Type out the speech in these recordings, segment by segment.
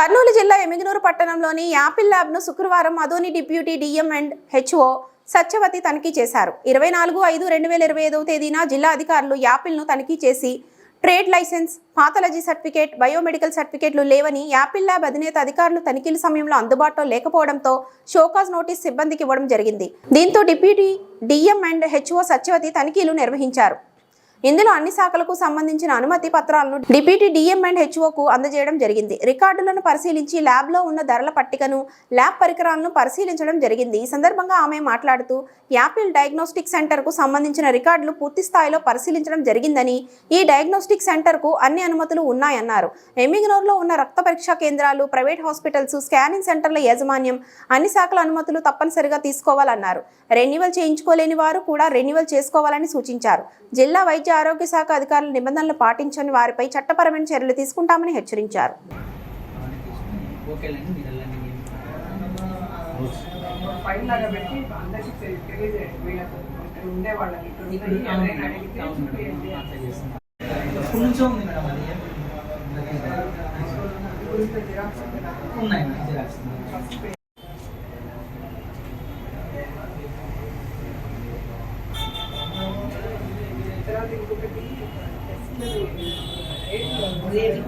కర్నూలు జిల్లా ఎమిగనూరు పట్టణంలోని యాపిల్ ల్యాబ్ను శుక్రవారం Adoni deputy DM and HO Satyavathi తనిఖీ చేశారు. 24/5/2025 తేదీన జిల్లా అధికారులు యాపిల్ను తనిఖీ చేసి trade licence, pathology certificate, biomedical సర్టిఫికేట్లు లేవని యాపిల్ ల్యాబ్ అధినేత అధికారులు తనిఖీల సమయంలో అందుబాటులో లేకపోవడంతో షోకాజ్ నోటీస్ సిబ్బందికి ఇవ్వడం జరిగింది. దీంతో deputy DM and HO Satyavathi తనిఖీలు నిర్వహించారు. ఇందులో అన్ని శాఖలకు సంబంధించిన అనుమతి పత్రాలను డిప్యూటీ డిఎం అండ్ హెచ్ఓకు అందజేయడం జరిగింది. రికార్డులను పరిశీలించి ల్యాబ్లో ఉన్న ధరల పట్టికను, ల్యాబ్ పరికరాలను పరిశీలించడం జరిగింది. ఈ సందర్భంగా ఆమె మాట్లాడుతూ యాపిల్ డయాగ్నోస్టిక్ సెంటర్కు సంబంధించిన రికార్డులు పూర్తి స్థాయిలో పరిశీలించడం జరిగిందని, ఈ డయాగ్నోస్టిక్ సెంటర్కు అన్ని అనుమతులు ఉన్నాయన్నారు. ఎమిగనూరులో ఉన్న రక్త పరీక్షా కేంద్రాలు, ప్రైవేట్ హాస్పిటల్స్, స్కానింగ్ సెంటర్ల యాజమాన్యం అన్ని శాఖల అనుమతులు తప్పనిసరిగా తీసుకోవాలన్నారు. రెన్యువల్ చేయించుకోలేని వారు కూడా రెన్యువల్ చేసుకోవాలని సూచించారు. జిల్లా వైద్య ఆరోగ్య శాఖ అధికారుల నిబంధనలు పాటించని వారిపై చట్టపరమైన చర్యలు తీసుకుంటామని హెచ్చరించారు.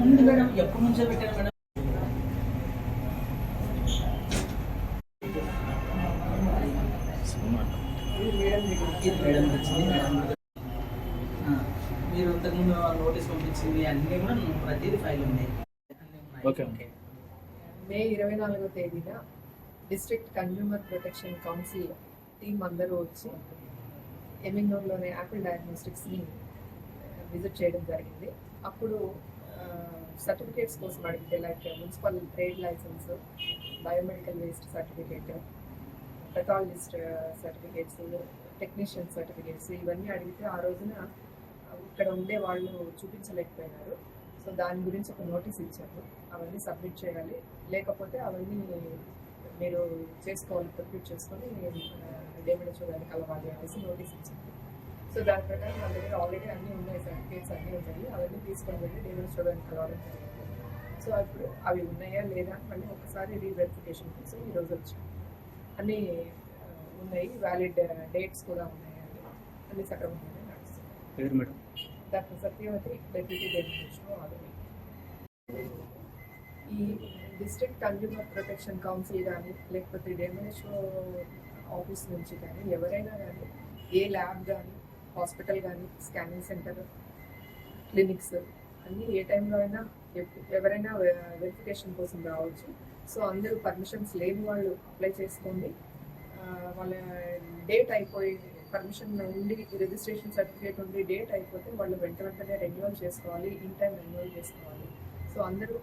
ఉంది మేడం, ఎప్పటి నుంచో పెట్టాను మేడం. మీరు ఇంతకుముందు నోటీస్ పంపించింది అన్నీ కూడా ప్రతిదీ ఫైల్ ఉంది. మే 24వ తేదీన district consumer protection council team అందరూ వచ్చి ఎమిగనూరులోని యాపిల్ డయాగ్నోస్టిక్స్ని విజిట్ చేయడం జరిగింది. అప్పుడు సర్టిఫికేట్స్ కోసం అడిగితే like municipal trade licence, biomedical waste certificate, pathologist certificates, technician certificates ఇవన్నీ అడిగితే ఆ రోజున ఇక్కడ ఉండే వాళ్ళు చూపించలేకపోయినారు. సో దాని గురించి ఒక నోటీస్ ఇచ్చారు. అవన్నీ సబ్మిట్ చేయాలి, లేకపోతే అవన్నీ మీరు చేసుకోవాలి, ప్రొక్యూట్ చేసుకొని డేమేజ్ చూడడానికి కలవాలి అనేసి నోటీస్ ఇచ్చారు. సో దాని ప్రకారం మన దగ్గర ఆల్రెడీ అన్నీ ఉన్నాయి, సర్టిఫికేట్స్ అన్నీ ఉన్నాయి. అవన్నీ తీసుకొని వెళ్ళి డేమేజ్ చూడడానికి కలవడం జరిగింది. సో ఇప్పుడు అవి ఉన్నాయా లేదా మళ్ళీ ఒకసారి రీవెరిఫికేషన్ కోసం ఈరోజు వచ్చాం. అన్నీ ఉన్నాయి, వ్యాలిడ్ డేట్స్ కూడా ఉన్నాయి, అన్ని సక్రమంగానే నడుస్తుంది. డాక్టర్ సత్యవతి, డెప్యూటీ డెప్యూటీలో ఆదరణ. ఈ డిస్ట్రిక్ట్ కన్జ్యూమర్ ప్రొటెక్షన్ కౌన్సిల్ కానీ లేకపోతే డెమ్యూనిషో ఆఫీస్ నుంచి కానీ ఎవరైనా కానీ ఏ ల్యాబ్ కానీ, హాస్పిటల్ కానీ, స్కానింగ్ సెంటర్, క్లినిక్స్ అన్నీ ఏ టైంలో అయినా ఎవరైనా వెరిఫికేషన్ కోసం రావచ్చు. సో అందరూ పర్మిషన్స్ లేని వాళ్ళు అప్లై చేసుకోండి. వాళ్ళ డేట్ అయిపోయి పర్మిషన్ ఉండి, రిజిస్ట్రేషన్ సర్టిఫికేట్ ఉండి డేట్ అయిపోతే వాళ్ళు వెంటనే రెన్యువల్ చేసుకోవాలి, ఇన్ టైం రెన్యువల్ చేసుకోవాలి. సో అందరూ